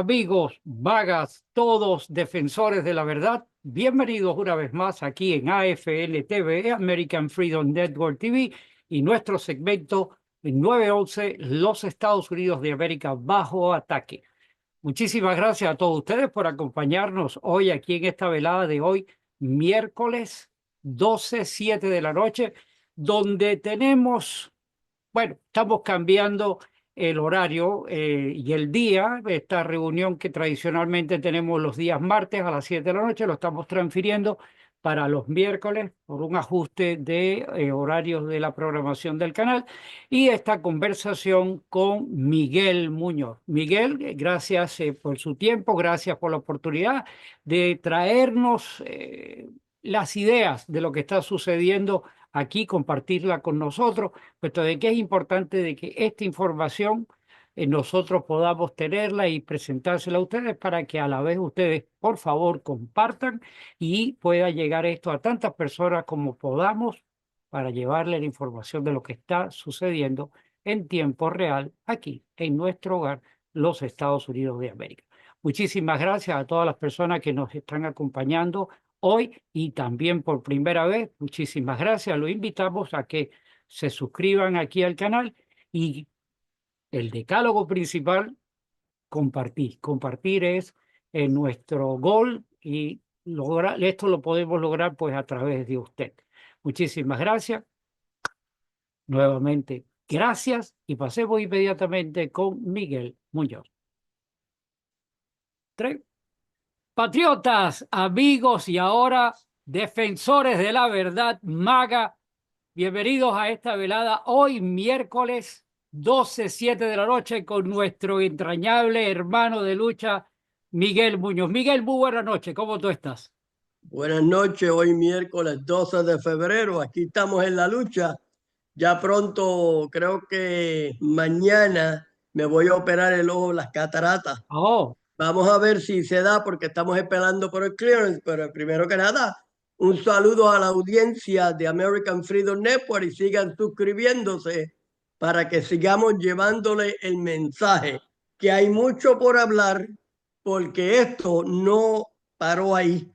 amigos, vagas, todos defensores de la verdad, bienvenidos una vez más aquí en AFN TV, American Freedom Network TV, y nuestro segmento 911, los Estados Unidos de América bajo ataque. Muchísimas gracias a todos ustedes por acompañarnos hoy aquí en esta velada de hoy, miércoles 12:07 de la noche, donde tenemos, bueno, estamos cambiando el horario y el día. Esta reunión que tradicionalmente tenemos los días martes a las 7 de la noche, lo estamos transfiriendo para los miércoles por un ajuste de horarios de la programación del canal. Y esta conversación con Miguel Muñoz. Miguel, gracias por su tiempo, gracias por la oportunidad de traernos las ideas de lo que está sucediendo aquí, compartirla con nosotros, puesto de que es importante de que esta información nosotros podamos tenerla y presentársela a ustedes para que a la vez ustedes, por favor, compartan y pueda llegar esto a tantas personas como podamos para llevarle la información de lo que está sucediendo en tiempo real aquí en nuestro hogar, los Estados Unidos de América. Muchísimas gracias a todas las personas que nos están acompañando hoy y también por primera vez. Muchísimas gracias. Los invitamos a que se suscriban aquí al canal y el decálogo principal, compartir. Compartir es nuestro gol y esto lo podemos lograr pues a través de usted. Muchísimas gracias. Nuevamente, gracias y pasemos inmediatamente con Miguel Muñoz. Tres. Patriotas, amigos y ahora defensores de la verdad, MAGA, bienvenidos a esta velada hoy miércoles 12:07 de la noche con nuestro entrañable hermano de lucha, Miguel Muñoz. Miguel, muy buenas noches, ¿cómo tú estás? Buenas noches, hoy miércoles 12 de febrero, aquí estamos en la lucha. Ya pronto, creo que mañana me voy a operar el ojo, las cataratas. Oh, Vamos a ver si se da porque estamos esperando por el clearance, pero primero que nada, un saludo a la audiencia de American Freedom Network y sigan suscribiéndose para que sigamos llevándole el mensaje, que hay mucho por hablar porque esto no paró ahí.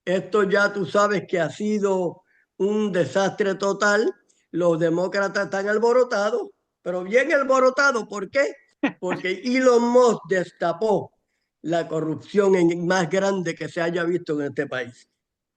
Esto ya tú sabes que ha sido un desastre total. Los demócratas están alborotados, pero bien alborotados. ¿Por qué? Porque Elon Musk destapó la corrupción más grande que se haya visto en este país.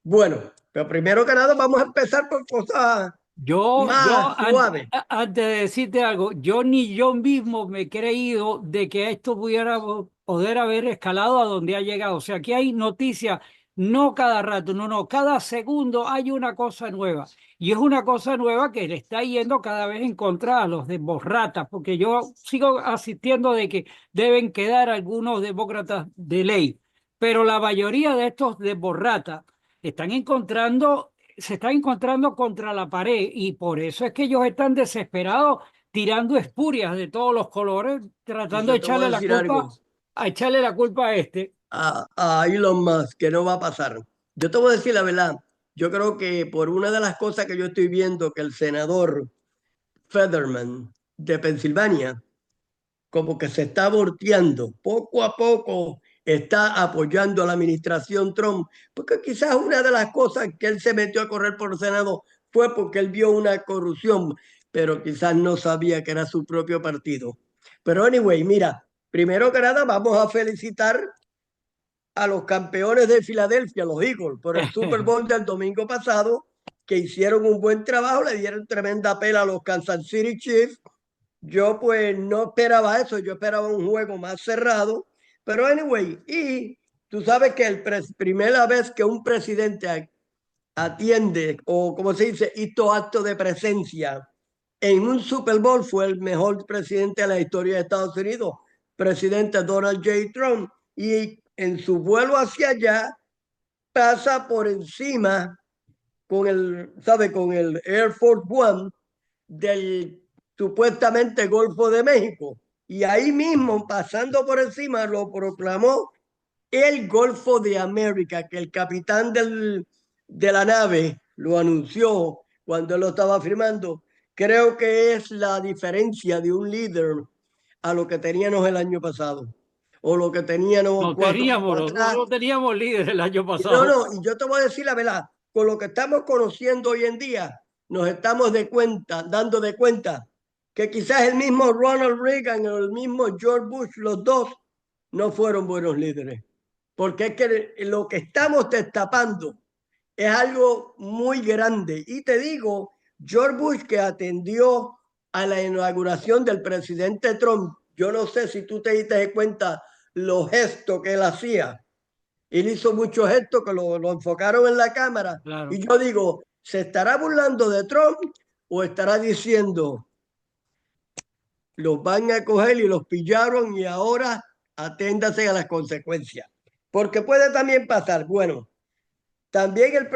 Bueno, pero primero que nada vamos a empezar por cosas más suaves. antes de decirte algo, yo ni yo mismo me he creído de que esto pudiera poder haber escalado a donde ha llegado. O sea, aquí hay noticias, no cada rato, no, cada segundo hay una cosa nueva. Y es una cosa nueva que le está yendo cada vez en contra a los demócratas, porque yo sigo asistiendo de que deben quedar algunos demócratas de ley, pero la mayoría de estos demócratas están encontrando se está encontrando contra la pared y por eso es que ellos están desesperados tirando espurias de todos los colores, Y tratando de yo te voy a decir algo echarle la culpa a este. a Elon Musk, que no va a pasar. Yo te voy a decir la verdad. Yo creo que por una de las cosas que yo estoy viendo, que el senador Fetterman de Pensilvania como que se está volteando, poco a poco está apoyando a la administración Trump, porque quizás una de las cosas que él se metió a correr por el Senado fue porque él vio una corrupción, pero quizás no sabía que era su propio partido. Pero anyway, mira, primero que nada vamos a felicitar a los campeones de Filadelfia, los Eagles, por el Super Bowl del domingo pasado, que hicieron un buen trabajo, le dieron tremenda pela a los Kansas City Chiefs. Yo pues no esperaba eso, yo esperaba un juego más cerrado, pero anyway, y tú sabes que primera vez que un presidente atiende o como se dice, hizo acto de presencia en un Super Bowl fue el mejor presidente de la historia de Estados Unidos, presidente Donald J. Trump, y en su vuelo hacia allá pasa por encima con con el Air Force One del supuestamente Golfo de México. Y ahí mismo, pasando por encima, lo proclamó el Golfo de América, que el capitán de la nave lo anunció cuando él lo estaba firmando. Creo que es la diferencia de un líder a lo que teníamos el año pasado. o lo que teníamos No 4 años teníamos, atrás. no teníamos líder el año No, pasado. no, y yo te voy a decir la verdad, con lo que estamos conociendo hoy en día, nos estamos dando de cuenta que quizás el mismo Ronald Reagan o el mismo George Bush, los dos, no fueron buenos líderes. Porque es que lo que estamos destapando es algo muy grande. Y te digo, George Bush, que atendió a la inauguración del presidente Trump, yo no sé si tú te diste cuenta los gestos que él hacía. Él hizo muchos gestos que lo enfocaron en la cámara. Claro. Y yo digo, ¿se estará burlando de Trump o estará diciendo, los van a coger y los pillaron y ahora aténdase a las consecuencias? Porque puede también pasar, bueno, también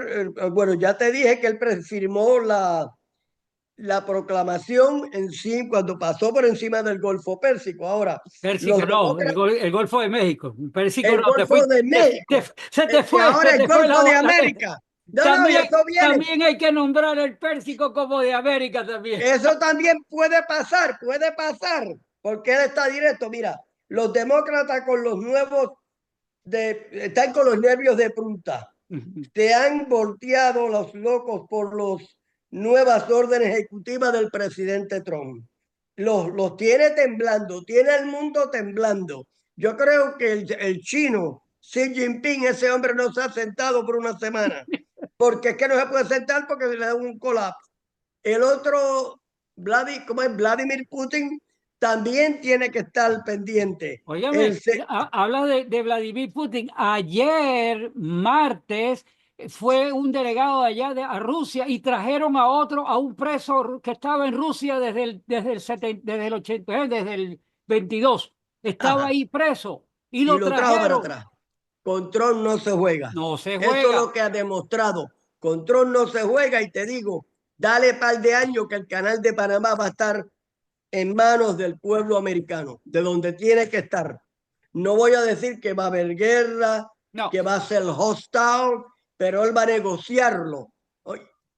bueno, ya te dije que él firmó la proclamación en sí cuando pasó por encima del Golfo Pérsico. Ahora, Pérsico los no, demócratas, el Golfo de México. Pérsico el no, Golfo de México, ahora se el te fue Golfo la de olla. América. No, no, y También, eso viene. también hay que nombrar el Pérsico como de América también. Eso también puede pasar, porque él está directo. Mira, los demócratas con los nuevos, están con los nervios de punta. Se han volteado los locos por las nuevas órdenes ejecutivas del presidente Trump. Los tiene temblando, tiene el mundo temblando. Yo creo que el chino Xi Jinping, ese hombre no se ha sentado por una semana, porque es que no se puede sentar porque le da un colapso. El otro, ¿cómo es? Vladimir Putin, también tiene que estar pendiente. Óigame, habla de Vladimir Putin. Ayer, martes, fue un delegado de allá a Rusia y trajeron a otro, a un preso que estaba en Rusia desde el 80, desde el 22. Estaba Ajá, ahí preso y y lo lo trajo para trajeron. atrás. Con Trump no se juega. No se Eso es lo juega. que ha demostrado. Con Trump no se juega y te digo, dale par de años que el canal de Panamá va a estar en manos del pueblo americano, de donde tiene que estar. No voy a decir que va a haber guerra, No, que va a ser hostile, pero él va a negociarlo.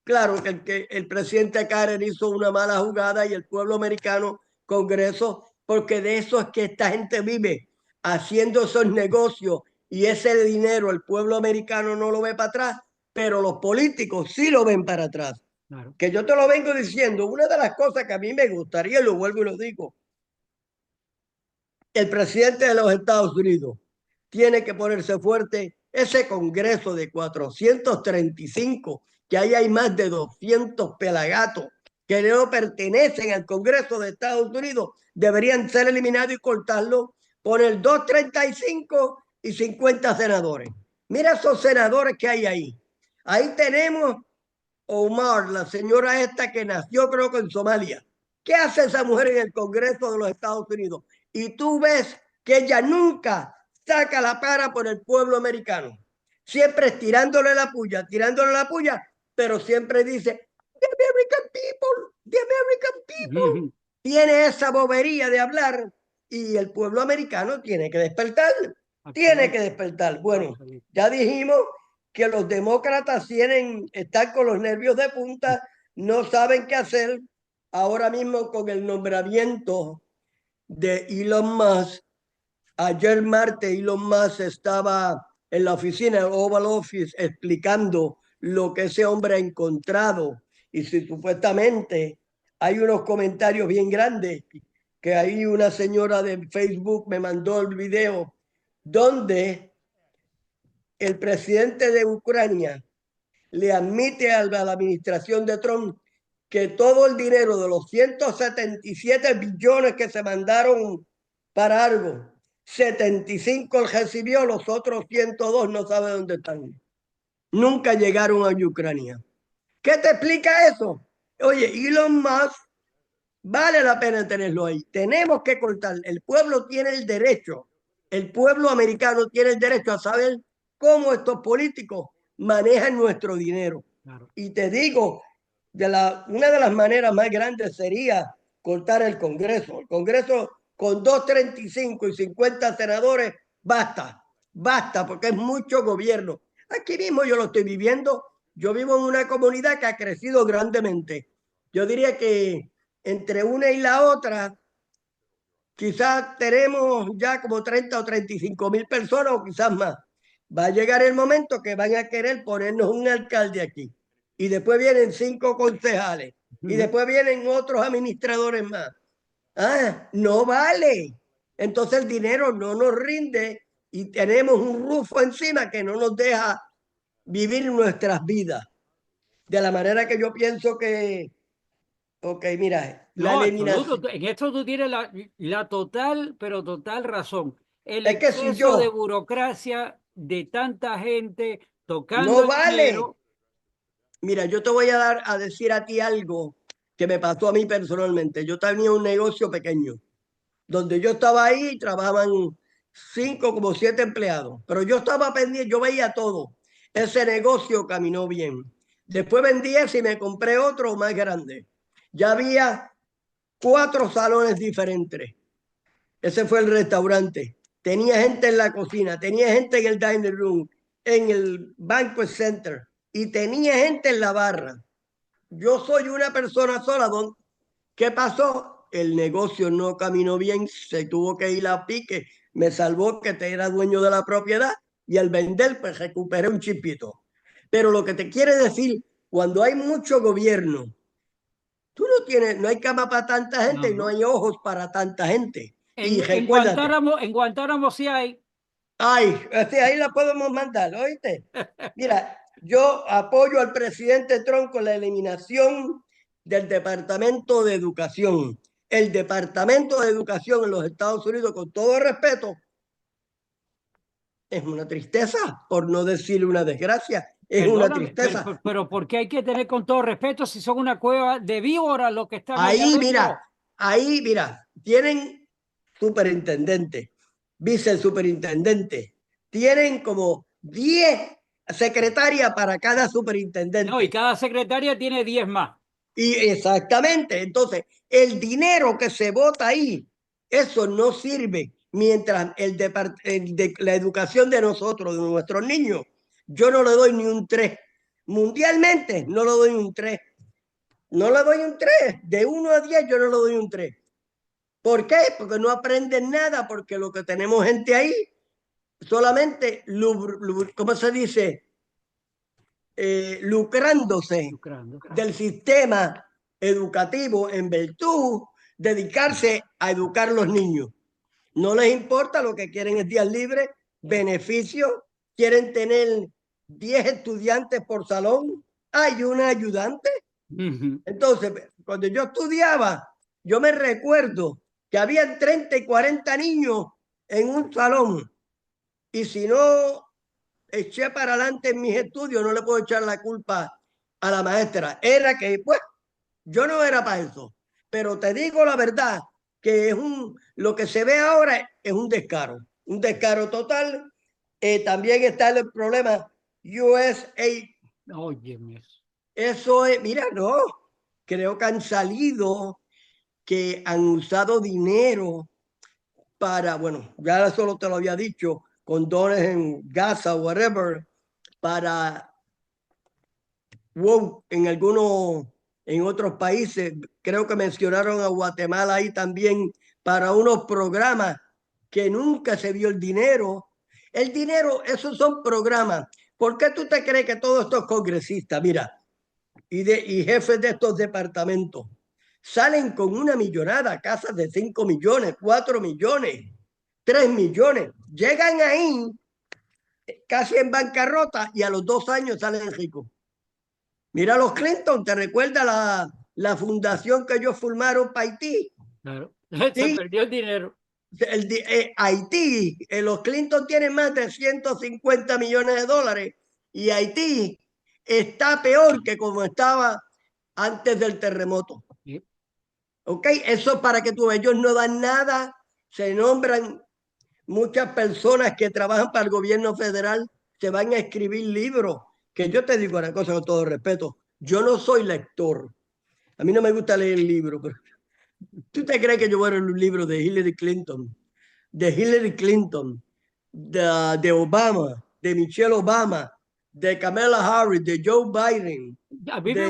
Claro que el presidente Karen hizo una mala jugada y el pueblo americano, Congreso, porque de eso es que esta gente vive, haciendo esos negocios y ese dinero el pueblo americano no lo ve para atrás, pero los políticos sí lo ven para atrás. claro. Que yo te lo vengo diciendo, una de las cosas que a mí me gustaría, y lo vuelvo y lo digo, el presidente de los Estados Unidos tiene que ponerse fuerte. Ese Congreso de 435, que ahí hay más de 200 pelagatos que no pertenecen al Congreso de Estados Unidos, deberían ser eliminados y cortarlo. Poner 235 y 50 senadores. Mira esos senadores que hay ahí. Ahí tenemos Omar, la señora esta que nació creo que en Somalia. ¿Qué hace esa mujer en el Congreso de los Estados Unidos? Y tú ves que ella nunca saca la cara por el pueblo americano. Siempre tirándole la puya, pero siempre dice, the American people, the American people. Tiene esa bobería de hablar y el pueblo americano tiene que despertar. Tiene que despertar. Bueno, ya dijimos que los demócratas están con los nervios de punta, no saben qué hacer ahora mismo con el nombramiento de Elon Musk. Ayer martes Elon Musk estaba en la oficina, el Oval Office, explicando lo que ese hombre ha encontrado. Y si supuestamente hay unos comentarios bien grandes, que ahí una señora de Facebook me mandó el video donde el presidente de Ucrania le admite a la administración de Trump que todo el dinero de los 177 billones que se mandaron para algo, 75 él recibió, los otros 102 no sabe dónde están. Nunca llegaron a Ucrania. ¿Qué te explica eso? Oye, Elon Musk vale la pena tenerlo ahí. Tenemos que cortar. El pueblo tiene el derecho, el pueblo americano tiene el derecho a saber cómo estos políticos manejan nuestro dinero. Claro. Y te digo, una de las maneras más grandes sería cortar el Congreso. El Congreso con 235 y 50 senadores, basta, porque es mucho gobierno. Aquí mismo yo lo estoy viviendo. Yo vivo en una comunidad que ha crecido grandemente. Yo diría que entre una y la otra quizás tenemos ya como 30 o 35.000 personas o quizás más. Va a llegar el momento que van a querer ponernos un alcalde aquí. Y después vienen 5 concejales. Y Ujú. después vienen otros administradores más. Ah, no vale. Entonces el dinero no nos rinde y tenemos un rufo encima que no nos deja vivir nuestras vidas. De la manera que yo pienso que, ok, mira, la No, absoluto. eliminación. En esto tú tienes la total, pero total razón. El Es que si exceso de yo burocracia de tanta gente tocando no el vale. dinero. Mira, yo te voy a dar a decir a ti algo que me pasó a mí personalmente. Yo tenía un negocio pequeño, donde yo estaba ahí y trabajaban 5 como 7 empleados, pero yo estaba pendiente, yo veía todo. Ese negocio caminó bien. Después vendí ese y me compré otro más grande. Ya había 4 salones diferentes. Ese fue el restaurante. Tenía gente en la cocina, tenía gente en el dining room, en el banquet center y tenía gente en la barra. Yo soy una persona sola. ¿Qué pasó? El negocio no caminó bien, se tuvo que ir a pique. Me salvó que te era dueño de la propiedad y al vender pues recuperé un chipito. Pero lo que te quiere decir, cuando hay mucho gobierno, tú no tienes, no hay cama para tanta gente y no No. hay ojos para tanta gente. Y En recuérdate, Guantánamo sí hay. ay, ahí la podemos mandar, ¿oíste? Mira, yo apoyo al presidente Trump con la eliminación del Departamento de Educación. El Departamento de Educación en los Estados Unidos, con todo respeto, es una tristeza, por no decir una desgracia, es una Perdóname, tristeza. pero ¿por qué hay que tener con todo respeto si son una cueva de víboras los que están allá Ahí, mira, adentro? tienen superintendente, vicesuperintendente, tienen como 10 secretarias para cada No, y superintendente. cada secretaria tiene 10 más. Y exactamente, entonces, el dinero que se vota ahí, eso no sirve mientras la educación de nosotros, de nuestros niños, yo no le doy ni un 3. Mundialmente, no le doy un 3. No le doy un 3. De 1 a 10 yo no le doy un 3. ¿Por qué? Porque no aprenden nada, porque lo que tenemos gente ahí solamente, ¿cómo se dice? Lucrándose Lucrando. del sistema educativo en virtud de dedicarse a educar a los niños. No les importa, lo que quieren es días libres, beneficios, quieren tener 10 estudiantes por salón, hay una ayudante. Ujú. Entonces, cuando yo estudiaba, yo me recuerdo que había 30 y 40 niños en un salón. Y si no eché para adelante en mis estudios, no le puedo echar la culpa a la maestra. Era que, pues, yo no era para eso. Pero te digo la verdad, que lo que se ve ahora es un descaro total. También está el problema USA. Óyeme eso. Eso es, mira, no, creo que han salido, que han usado dinero para, bueno, ya solo te lo había dicho, condones en Gaza, whatever, para wow, en otros países, creo que mencionaron a Guatemala ahí también, para unos programas que nunca se vio el dinero. El dinero, esos son programas. ¿Por qué tú te crees que todos estos congresistas, mira, y jefes de estos departamentos salen con una millonada, casas de 5 millones, 4 millones, 3 millones? Llegan ahí casi en bancarrota y a los 2 años salen ricos. Mira los Clinton, ¿te recuerda la fundación que ellos formaron para Haití? Claro. Se Sí, perdió el dinero. Haití, los Clinton tienen más de 150 millones de dólares y Haití está peor que como estaba antes del terremoto. Sí. ¿Ok? Eso para que tú veas, ellos no dan nada, se nombran muchas personas que trabajan para el gobierno federal, se van a escribir libros, que yo te digo una cosa con todo respeto, yo no soy lector, a mí no me gusta leer libros, pero ¿tú te crees que yo voy a leer un libro de Hillary Clinton, de Obama, de Michelle Obama? de Kamala Harris, de Joe Biden, A mí me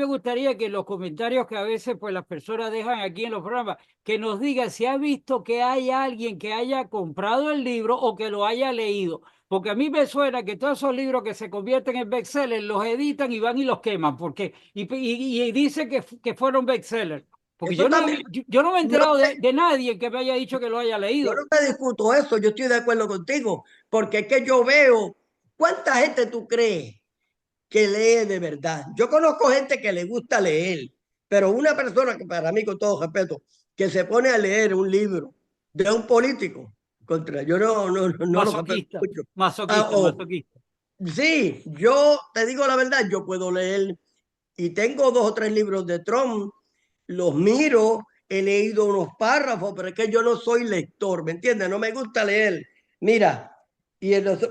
gustaría que los comentarios que a veces pues las personas dejan aquí en los programas, que nos diga si ha visto que hay alguien que haya comprado el libro o que lo haya leído. Porque a mí me suena que todos esos libros que se convierten en bestsellers los editan y van y los queman, porque y dicen que fueron bestsellers. Porque eso también, yo no me he no, enterado de nadie que me haya dicho que lo haya yo leído. no te discuto eso, yo estoy de acuerdo contigo, porque es que yo veo, ¿cuánta gente tú crees que lee de verdad? Yo conozco gente que le gusta leer, pero una persona que para mí, con todo respeto, que se pone a leer un libro de un político, contra, yo no lo respeto Masoquista, mucho. Ah, masoquista, oh, masoquista. sí, yo te digo la verdad, yo puedo leer y tengo 2 o 3 libros de Trump, los miro, he leído unos párrafos, pero es que yo no soy lector, ¿me entiendes? No me gusta leer. Mira,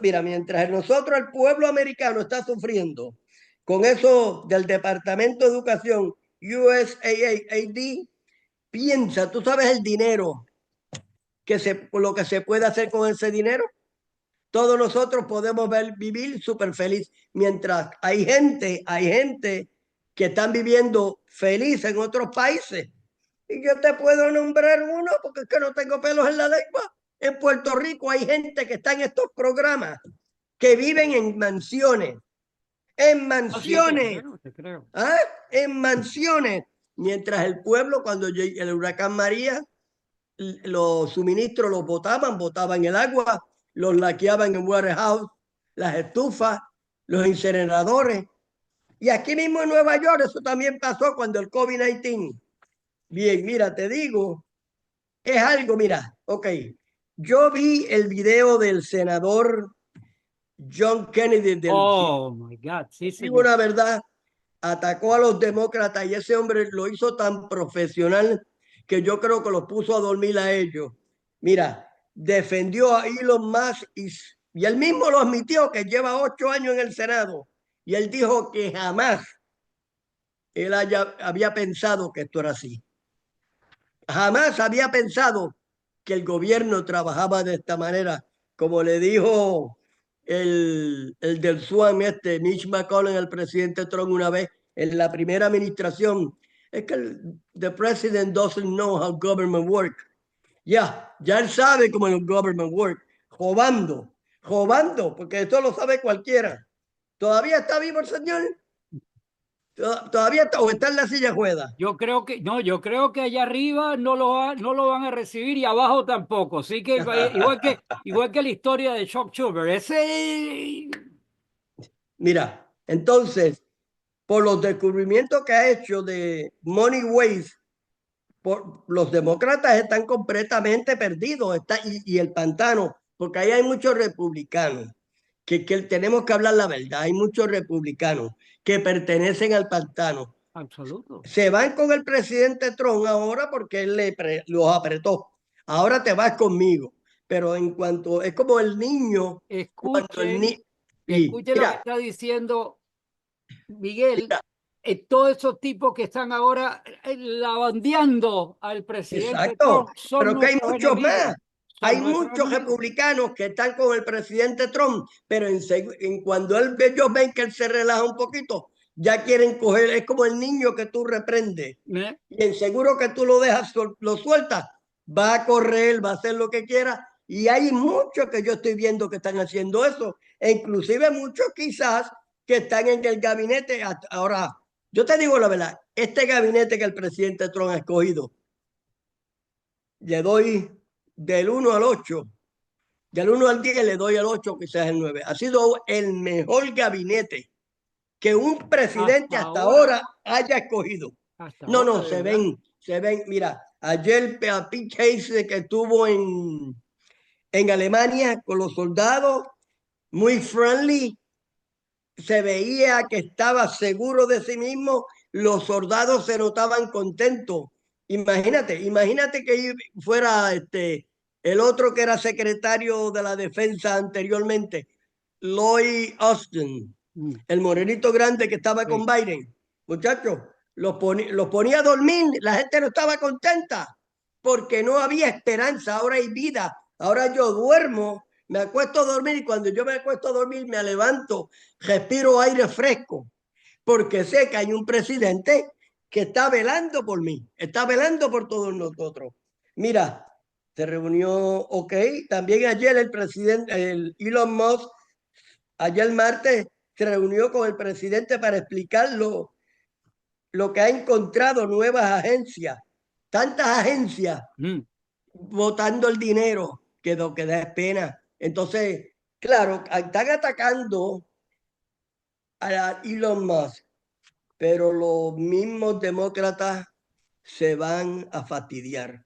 mira, mientras en nosotros el pueblo americano está sufriendo con eso del Departamento de Educación, USAID, piensa, tú sabes el dinero lo que se puede hacer con ese dinero. Todos nosotros podemos vivir súper feliz, mientras hay gente que están viviendo feliz en otros países. Y yo te puedo nombrar uno porque es que no tengo pelos en la lengua. En Puerto Rico hay gente que está en estos programas que viven en Ah, sí, te mansiones, creo, te creo. ¿ah? En mansiones. Mientras el pueblo, cuando el huracán María, los suministros los botaban el agua, los laqueaban en warehouse, las estufas, los incineradores. Y aquí mismo en Nueva York eso también pasó cuando el COVID-19. Bien, mira, te digo, es algo, mira, ok. Yo vi el video del senador John Kennedy Oh, my God, sí, digo señor. una verdad, atacó a los demócratas y ese hombre lo hizo tan profesional que yo creo que los puso a dormir a ellos. Mira, defendió a Elon Musk y él mismo lo admitió que lleva 8 años en el Senado y él dijo que jamás había pensado que esto era así. Jamás había pensado que el gobierno trabajaba de esta manera, como le dijo el del SWAM, Mitch McConnell, el presidente Trump una vez en la primera administración. Es que the president doesn't know how government works. Ya él sabe cómo el government works, robando, porque esto lo sabe cualquiera. ¿Todavía está vivo el señor? ¿Todavía está o está en la silla juega? Yo creo que, no, yo creo que allá arriba no lo van a recibir y abajo tampoco. Así que igual que la historia de Chuck Schumer. Ese, Mira, entonces, por los descubrimientos que ha hecho de Money Waste, los demócratas están completamente perdidos, y el pantano, porque ahí hay muchos republicanos, que tenemos que hablar la verdad, hay muchos republicanos que pertenecen al pantano. absoluto. Se van con el presidente Trump ahora porque él los apretó. Ahora te vas conmigo. Pero en cuanto, es como el niño, cuando el Escuchen, niño, y escuchen lo que mira, está diciendo Miguel. mira, Todos esos tipos que están ahora lavandeando al presidente exacto, Trump son pero que hay nuestros muchos enemigos. más. Son Hay nuestros muchos enemigos. republicanos que están con el presidente Trump, pero en cuando ellos ven que él se relaja un poquito, ya quieren coger, es como el niño que tú reprendes. ¿Eh? Y en seguro que tú lo dejas, lo sueltas, va a correr, va a hacer lo que quiera. Y hay muchos que yo estoy viendo que están haciendo eso, e inclusive muchos quizás que están en el gabinete. Ahora, yo te digo la verdad, este gabinete que el presidente Trump ha escogido, le doy del 1 al 8, del 1 al 10 le doy el 8, quizás el 9. Ha sido el mejor gabinete que un presidente hasta ahora haya escogido. Hasta No, ahora, de verdad. se ven. Mira, ayer Pete Hayes que estuvo en Alemania con los soldados, muy friendly, se veía que estaba seguro de sí mismo, los soldados se notaban contentos. Imagínate que fuera el otro que era secretario de la defensa anteriormente, Lloyd Austin, Mm, el morenito grande que estaba con sí. Biden. Muchachos, los ponía a dormir, la gente no estaba contenta porque no había esperanza, ahora hay vida. Ahora yo duermo Me acuesto a dormir y cuando yo me acuesto a dormir me levanto, respiro aire fresco, porque sé que hay un presidente que está velando por mí, está velando por todos nosotros. Mira, se reunió, ok, también ayer el presidente, el Elon Musk, ayer martes, se reunió con el presidente para explicar lo que ha encontrado nuevas agencias, tantas agencias Mm. botando el dinero, que lo que da es pena. Entonces, claro, están atacando a Elon Musk, pero los mismos demócratas se van a fastidiar.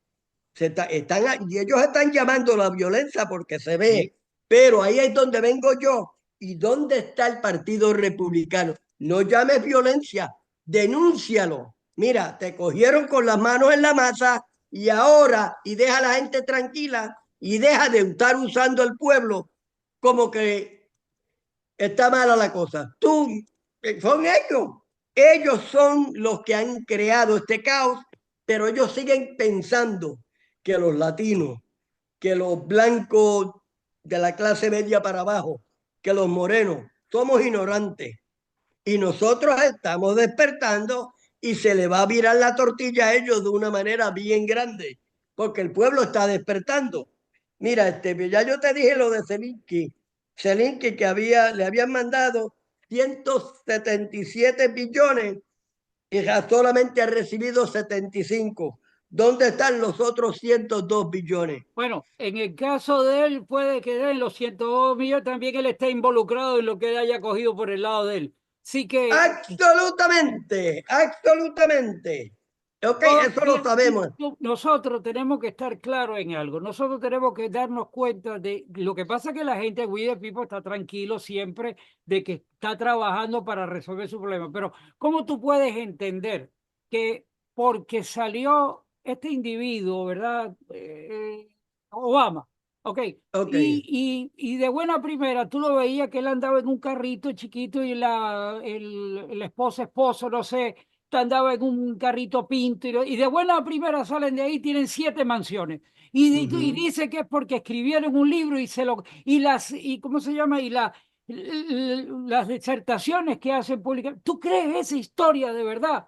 Y ellos están llamando la violencia porque se Sí. ve, pero ahí es donde vengo yo. ¿Y dónde está el Partido Republicano? No llames violencia, denúncialo. Mira, te cogieron con las manos en la masa y ahora, y deja a la gente tranquila y deja de estar usando el pueblo como que está mala la cosa. Son ellos. Ellos son los que han creado este caos, pero ellos siguen pensando que los latinos, que los blancos de la clase media para abajo, que los morenos, somos ignorantes. Y nosotros estamos despertando y se le va a virar la tortilla a ellos de una manera bien grande, porque el pueblo está despertando. Mira, ya yo te dije lo de Zelensky. Zelensky que le habían mandado 177 billones y ya solamente ha recibido 75. ¿Dónde están los otros 102 billones? Bueno, en el caso de él, puede que den los 102 millones, también él está involucrado en lo que él haya cogido por el lado de él. Así que Absolutamente, absolutamente. Ok, eso lo sabemos. nosotros tenemos que estar claros en algo. Nosotros tenemos que darnos cuenta de lo que pasa, que la gente, We the People, está tranquilo siempre de que está trabajando para resolver su problema. Pero ¿cómo tú puedes entender que porque salió este individuo, ¿verdad? Obama, ok, Ok. y de buena primera tú lo veías que él andaba en un carrito chiquito y el esposo, no sé, andaba en un carrito pinto y de buena primera salen de ahí, tienen 7 mansiones. Y Ujú. dice que es porque escribieron un libro y ¿cómo se llama? Las disertaciones que hacen públicas. ¿Tú crees esa historia de verdad?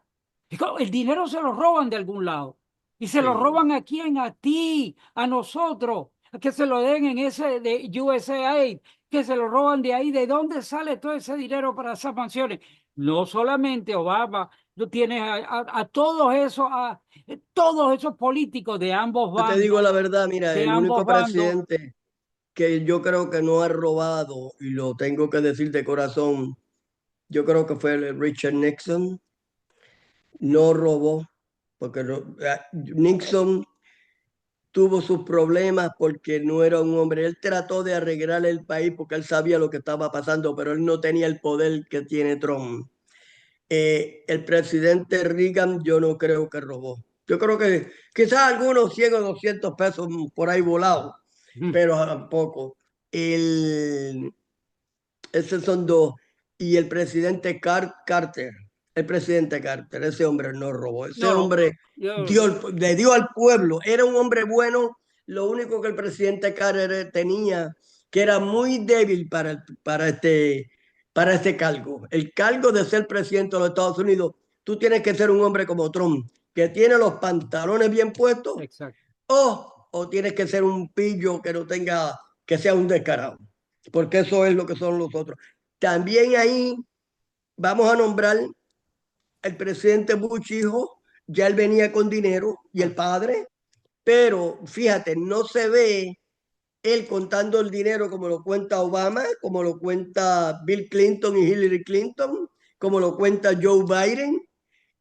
El dinero se lo roban de algún lado. Y se lo Sí. roban a quién, a ti, a nosotros, a que se lo den en ese de USAID, que se lo roban de ahí. ¿De dónde sale todo ese dinero para esas mansiones? No solamente Obama, tú tienes todos esos políticos de ambos Yo te digo bandos, la verdad, mira, de el ambos único bandos. presidente que yo creo que no ha robado, y lo tengo que decir de corazón, yo creo que fue el Richard Nixon. No robó, porque Nixon tuvo sus problemas porque no era un hombre. Él trató de arreglar el país porque él sabía lo que estaba pasando, pero él no tenía el poder que tiene Trump. El presidente Reagan yo no creo que robó. Yo creo que quizás algunos 100 o 200 pesos por ahí volados, Mm. pero tampoco. El, esos son dos. Y el presidente Carter, el presidente Carter, ese hombre no robó. Ese No, no, hombre yo, le dio al pueblo. Era un hombre bueno. Lo único que el presidente Carter tenía, que era muy débil para este cargo. El cargo de ser presidente de los Estados Unidos, tú tienes que ser un hombre como Trump, que tiene los pantalones bien puestos, exacto. o tienes que ser un pillo que no tenga, que sea un descarado, porque eso es lo que son los otros. También ahí vamos a nombrar el presidente Bush hijo, ya él venía con dinero y el Ah, padre, pero fíjate, no se ve él contando el dinero como lo cuenta Obama, como lo cuenta Bill Clinton y Hillary Clinton, como lo cuenta Joe Biden.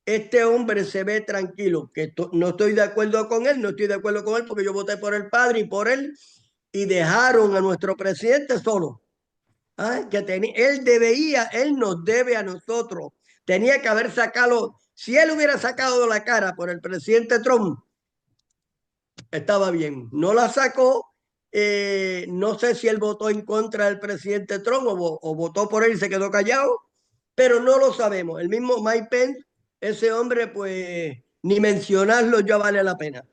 Este hombre se ve tranquilo, que no estoy de acuerdo con él, no estoy de acuerdo con él porque yo voté por el padre y por él, y dejaron a nuestro presidente solo. ¿Ah? Él nos debe a nosotros. Tenía que haber sacado, si él hubiera sacado la cara por el presidente Trump, estaba bien. No la sacó. No sé si él votó en contra del presidente Trump o votó por él y se quedó callado, pero no lo sabemos. El mismo Mike Pence, ese hombre, pues ni mencionarlo ya vale la pena.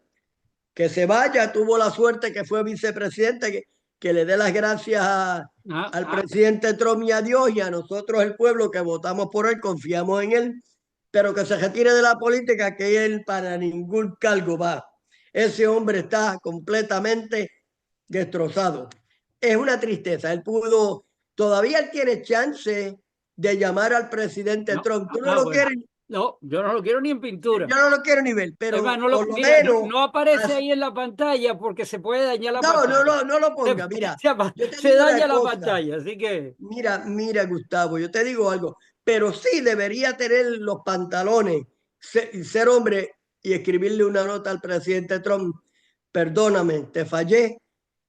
Que se vaya, tuvo la suerte que fue vicepresidente, que le dé las gracias al presidente Trump y a Dios, y a nosotros, el pueblo que votamos por él, confiamos en él, pero que se retire de la política, que él para ningún cargo va. Ese hombre está completamente destrozado. Es una tristeza. Él pudo, todavía él tiene chance de llamar al presidente Trump. Tú no lo bueno. quieres. No, yo no lo quiero ni en pintura. Yo no lo quiero ni ver, pero Además, por lo mira, menos. no aparece ahí en la pantalla porque se puede dañar la pantalla. No lo ponga. Mira, yo te Se digo daña una la cosa. pantalla, así que. Mira, Gustavo, yo te digo algo, pero sí debería tener los pantalones, ser hombre y escribirle una nota al presidente Trump. Perdóname, te fallé,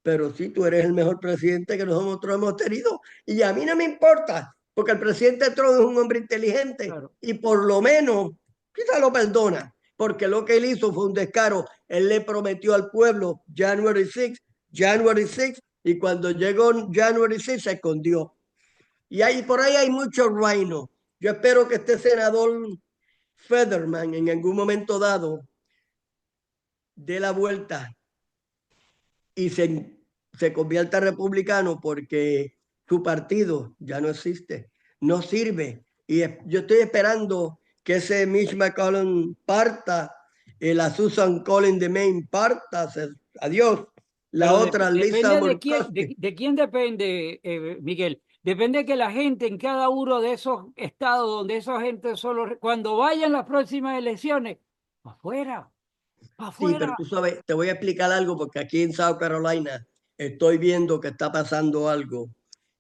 pero sí, tú eres el mejor presidente que nosotros hemos tenido. Y a mí no me importa, porque el presidente Trump es un hombre inteligente, Claro. y por lo menos quizá lo perdona, porque lo que él hizo fue un descaro. Él le prometió al pueblo January 6, y cuando llegó January 6 se escondió. Y por ahí hay mucho rhino. Yo espero que este senador Fetterman en algún momento dado dé la vuelta y se convierta republicano, porque su partido ya no existe, no sirve. Y yo estoy esperando que ese Mitch McConnell parta, la Susan Collins de Maine parta, adiós. La Pero otra, Lisa depende Murkowski. de quién depende, Miguel. Depende que la gente en cada uno de esos estados donde esa gente solo, cuando vayan las próximas elecciones, afuera, Sí, pero afuera. tú sabes, te voy a explicar algo, porque aquí en South Carolina estoy viendo que está pasando algo.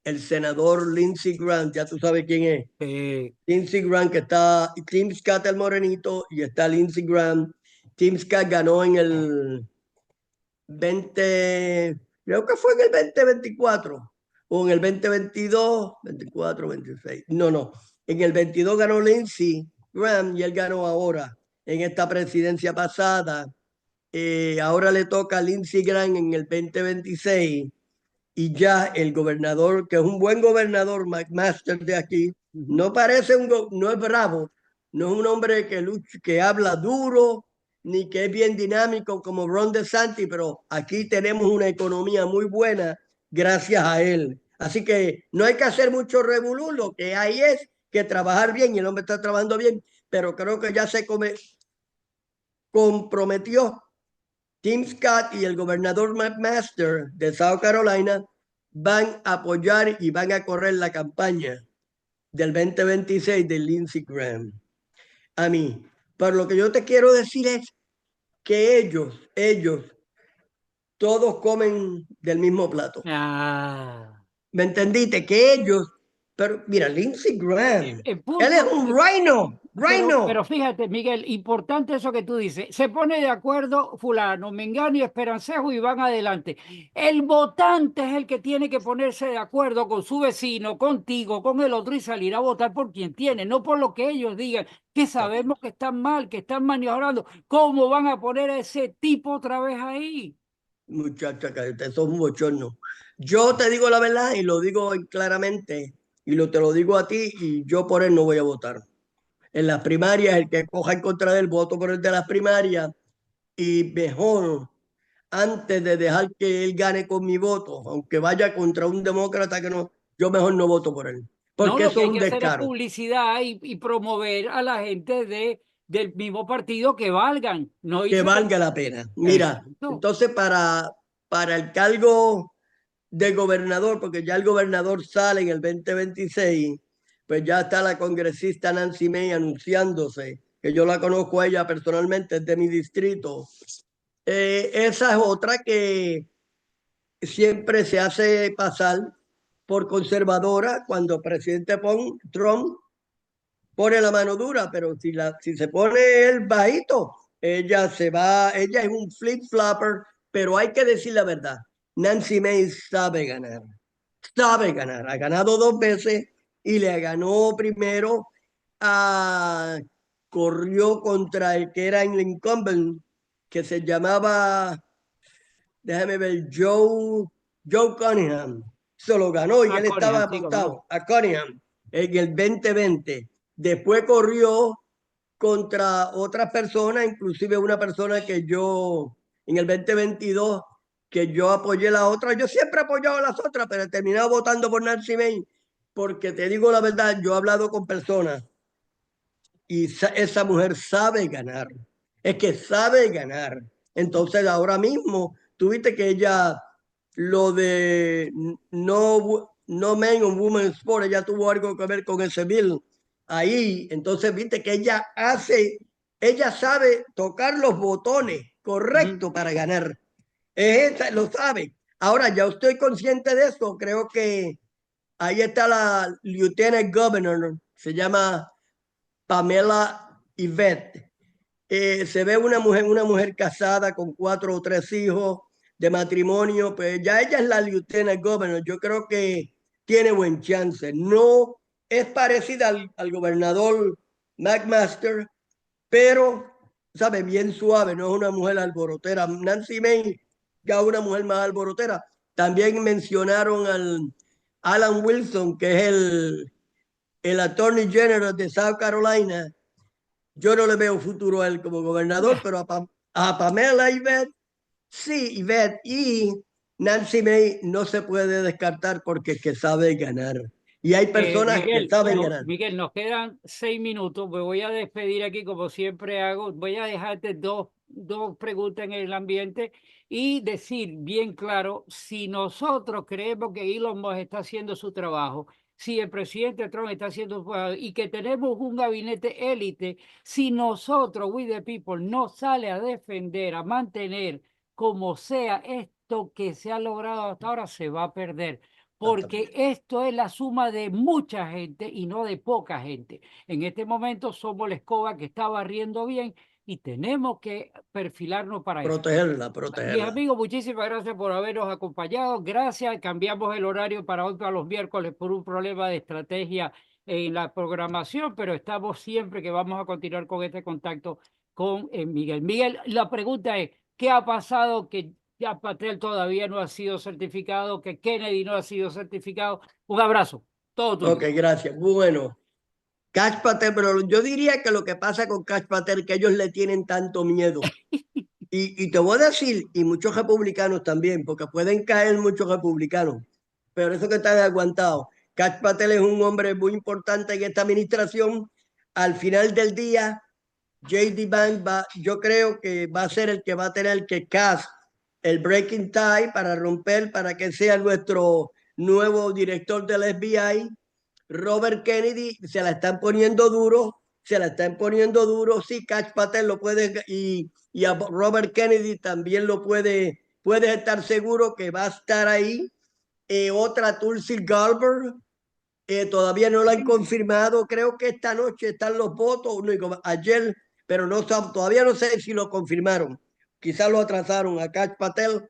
El senador Lindsey Graham, ya tú sabes quién es. Lindsey Graham, que está Tim Scott el morenito, y está Lindsey Graham. Tim Scott ganó en el 20, creo que fue en el 2024 o en el 2022, 24, 26. No. En el 22 ganó Lindsey Graham y él ganó ahora en esta presidencia pasada. Ahora le toca a Lindsey Graham en el 2026, y ya el gobernador, que es un buen gobernador, McMaster de aquí, no parece no es bravo, no es un hombre que habla duro, ni que es bien dinámico como Ron DeSantis, pero aquí tenemos una economía muy buena gracias a él. Así que no hay que hacer mucho revolú, lo que hay es que trabajar bien, y el hombre está trabajando bien, pero creo que ya se comprometió Tim Scott, y el gobernador McMaster de South Carolina van a apoyar y van a correr la campaña del 2026 de Lindsey Graham. A mí, pero lo que yo te quiero decir es que ellos, todos comen del mismo plato. ¿Me entendiste? Que ellos, pero mira, Lindsey Graham, él es un rhino. Pero fíjate, Miguel, importante eso que tú dices. Se pone de acuerdo fulano, mengano y esperancejo y van adelante. El votante es el que tiene que ponerse de acuerdo con su vecino, contigo, con el otro, y salir a votar por quien tiene, no por lo que ellos digan, que sabemos que están mal, que están maniobrando. ¿Cómo van a poner a ese tipo otra vez ahí? Muchacha, eso es un bochorno. Yo te digo la verdad y lo digo claramente, y te lo digo a ti, y yo por él no voy a votar. En las primarias, el que coja en contra del voto por el de las primarias, y mejor, antes de dejar que él gane con mi voto, aunque vaya contra un demócrata que no, yo mejor no voto por él, No, porque lo que eso es hay un que hacer es descaro. publicidad y promover a la gente del mismo partido que valgan. No Que irse con. valga la pena. Mira, Exacto. entonces para el cargo de gobernador, porque ya el gobernador sale en el 2026, pues ya está la congresista Nancy May anunciándose, que yo la conozco a ella personalmente, es de mi distrito. Esa es otra que siempre se hace pasar por conservadora cuando el presidente Trump pone la mano dura, pero si se pone el bajito, ella se va, ella es un flip-flopper, pero hay que decir la verdad. Nancy May sabe ganar, ha ganado 2 veces, y le ganó primero a, corrió contra el que era el incumbent, que se llamaba, déjame ver, Joe Cunningham. Se lo ganó y A él estaba Cunningham, sí, cómo apuntado no. a Cunningham en el 2020. Después corrió contra otras personas, inclusive una persona que yo en el 2022 que yo apoyé la otra. Yo siempre he apoyado a las otras, pero he terminado votando por Nancy Mace porque te digo la verdad, yo he hablado con personas y esa mujer sabe ganar. Es que sabe ganar. Entonces ahora mismo, tuviste que ella, lo de no men on women sport, ella tuvo algo que ver con ese bill ahí. Entonces viste que ella sabe tocar los botones correctos para ganar. Lo sabe. Ahora ya estoy consciente de eso. Creo que ahí está la Lieutenant Governor, se llama Pamela Yvette. Se ve una mujer casada con 4 o 3 hijos de matrimonio, pues ya ella es la Lieutenant Governor. Yo creo que tiene buen chance. No es parecida al gobernador McMaster, pero, sabe, bien suave, no es una mujer alborotera. Nancy May, ya una mujer más alborotera. También mencionaron al Alan Wilson, que es el Attorney General de South Carolina. Yo no le veo futuro a él como gobernador, pero a Pamela Yvette, sí, Yvette y Nancy May no se puede descartar porque es que sabe ganar. Y hay personas que saben ganar. Miguel, nos quedan 6 minutos. Me voy a despedir aquí como siempre hago. Voy a dejarte dos preguntas en el ambiente y decir bien claro, si nosotros creemos que Elon Musk está haciendo su trabajo, si el presidente Trump está haciendo su trabajo y que tenemos un gabinete élite, si nosotros, we the people, no sale a defender, a mantener como sea esto que se ha logrado hasta ahora, se va a perder porque esto es la suma de mucha gente y no de poca gente. En este momento somos la escoba que está barriendo bien y tenemos que perfilarnos para eso. Protegerla, Mis protegerla. amigos, muchísimas gracias por habernos acompañado. Gracias. Cambiamos el horario para hoy, para los miércoles, por un problema de estrategia en la programación, pero estamos siempre que vamos a continuar con este contacto con Miguel. Miguel, la pregunta es, ¿qué ha pasado que ya Patel todavía no ha sido certificado, que Kennedy no ha sido certificado? Un abrazo, todo tuyo. Ok, gracias. Bueno, Cash Patel, pero yo diría que lo que pasa con Cash Patel, que ellos le tienen tanto miedo. Y te voy a decir, y muchos republicanos también, porque pueden caer muchos republicanos, pero eso que están aguantados. Cash Patel es un hombre muy importante en esta administración. Al final del día, J.D. Vance yo creo que va a ser el que va a tener que cast el breaking tie para romper, para que sea nuestro nuevo director del FBI. Robert Kennedy se la están poniendo duro, se la están poniendo duro. Sí, Cash Patel lo puede y a Robert Kennedy también puede estar seguro que va a estar ahí. Otra Tulsi Gabbard, todavía no lo han confirmado. Creo que esta noche están los votos, ayer, pero no todavía no sé si lo confirmaron. Quizás lo atrasaron a Cash Patel.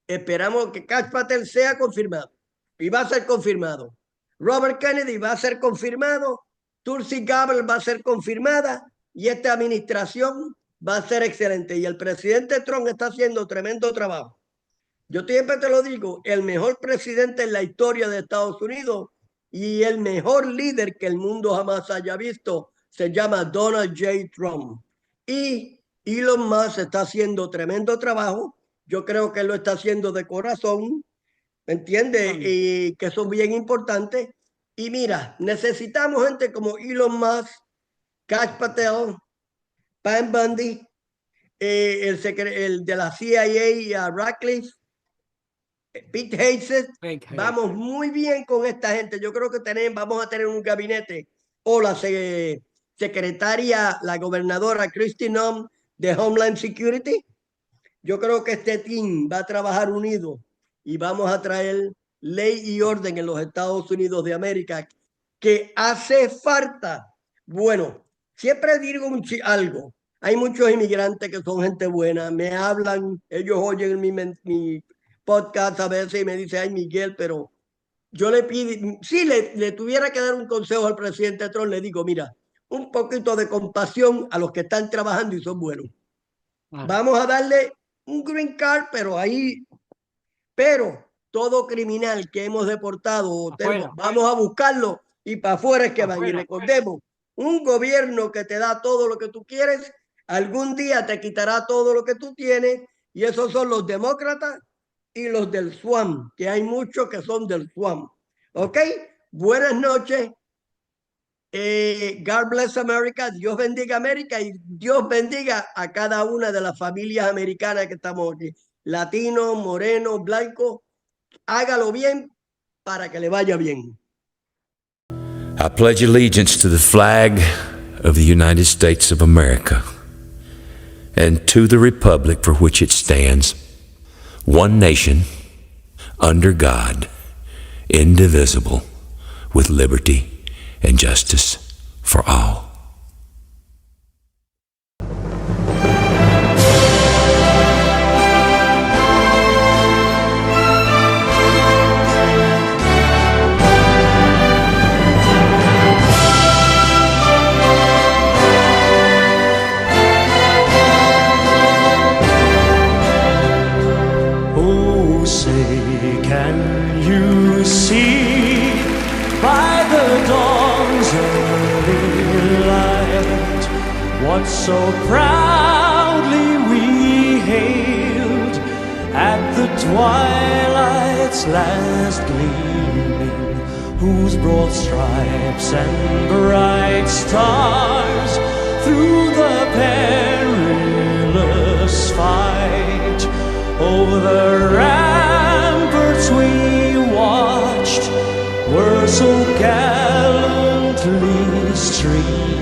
Esperamos que Cash Patel sea confirmado y va a ser confirmado. Robert Kennedy va a ser confirmado. Tulsi Gabbard va a ser confirmada y esta administración va a ser excelente. Y el presidente Trump está haciendo tremendo trabajo. Yo siempre te lo digo, el mejor presidente en la historia de Estados Unidos y el mejor líder que el mundo jamás haya visto se llama Donald J. Trump. Y Elon Musk está haciendo tremendo trabajo. Yo creo que lo está haciendo de corazón, ¿me entiendes? Y que son bien importantes. Y mira, necesitamos gente como Elon Musk, Kash Patel, Pam Bundy, el de la CIA, Radcliffe, Pete Hegseth. Vamos muy bien con esta gente. Yo creo que vamos a tener un gabinete o la secretaria, la gobernadora Kristi Noem de Homeland Security. Yo creo que este team va a trabajar unido y vamos a traer ley y orden en los Estados Unidos de América que hace falta. Bueno, siempre digo algo. Hay muchos inmigrantes que son gente buena, me hablan, ellos oyen mi podcast a veces y me dicen, ay Miguel, pero yo le pido, si le tuviera que dar un consejo al presidente Trump, le digo, mira, un poquito de compasión a los que están trabajando y son buenos. Vamos a darle un green card, pero todo criminal que hemos deportado, vamos a buscarlo y para afuera es que van. Y recordemos, un gobierno que te da todo lo que tú quieres, algún día te quitará todo lo que tú tienes, y esos son los demócratas y los del SWAM, que hay muchos que son del SWAM. ¿Ok? Buenas noches. God bless America. Dios bendiga América y Dios bendiga a cada una de las familias americanas que estamos aquí. Latinos, morenos, blancos. Hágalo bien para que le vaya bien. I pledge allegiance to the flag of the United States of America and to the republic for which it stands, one nation, under God, indivisible, with liberty and justice for all. Oh, say, can you see by the dawn's early light what so proudly we hailed at the twilight's last gleaming, whose broad stripes and bright stars through the perilous fight over the ramparts we watched were so gallantly streamed